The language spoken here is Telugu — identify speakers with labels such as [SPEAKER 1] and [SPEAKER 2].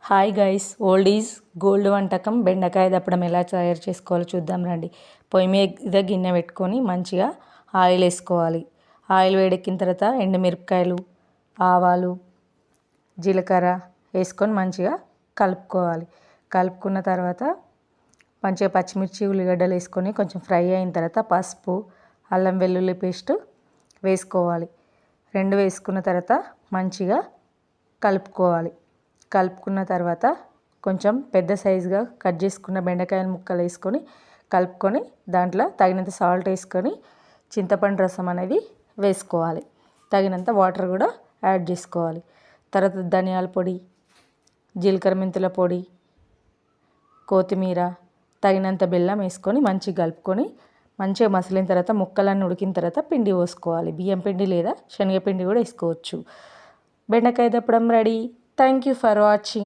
[SPEAKER 1] Hi guys, old is gold వంటకం బెండకాయ దప్పడం ఎలా తయారు చేసుకోవాలో చూద్దాం రండి. పొయ్యి మీద గిన్నె పెట్టుకొని మంచిగా ఆయిల్ వేసుకోవాలి. ఆయిల్ వేడెక్కిన తర్వాత ఎండుమిరపకాయలు, ఆవాలు, జీలకర్ర వేసుకొని మంచిగా కలుపుకోవాలి. కలుపుకున్న తర్వాత మంచిగా పచ్చిమిర్చి, ఉల్లిగడ్డలు వేసుకొని కొంచెం ఫ్రై అయిన తర్వాత పసుపు, అల్లం వెల్లుల్లి పేస్ట్ వేసుకోవాలి. రెండు వేసుకున్న తర్వాత మంచిగా కలుపుకోవాలి. కలుపుకున్న తర్వాత కొంచెం పెద్ద సైజుగా కట్ చేసుకున్న బెండకాయ ముక్కలు వేసుకొని కలుపుకొని దాంట్లో తగినంత సాల్ట్ వేసుకొని చింతపండు రసం అనేది వేసుకోవాలి. తగినంత వాటర్ కూడా యాడ్ చేసుకోవాలి. తర్వాత ధనియాల పొడి, జీలకర్ర మెంతుల పొడి, కొత్తిమీర, తగినంత బెల్లం వేసుకొని మంచిగా కలుపుకొని మంచిగా మసిలిన తర్వాత ముక్కలన్నీ ఉడికిన తర్వాత పిండి పోసుకోవాలి. బియ్యం పిండి లేదా శనగపిండి కూడా వేసుకోవచ్చు. బెండకాయ దప్పడం ready. Thank you for watching.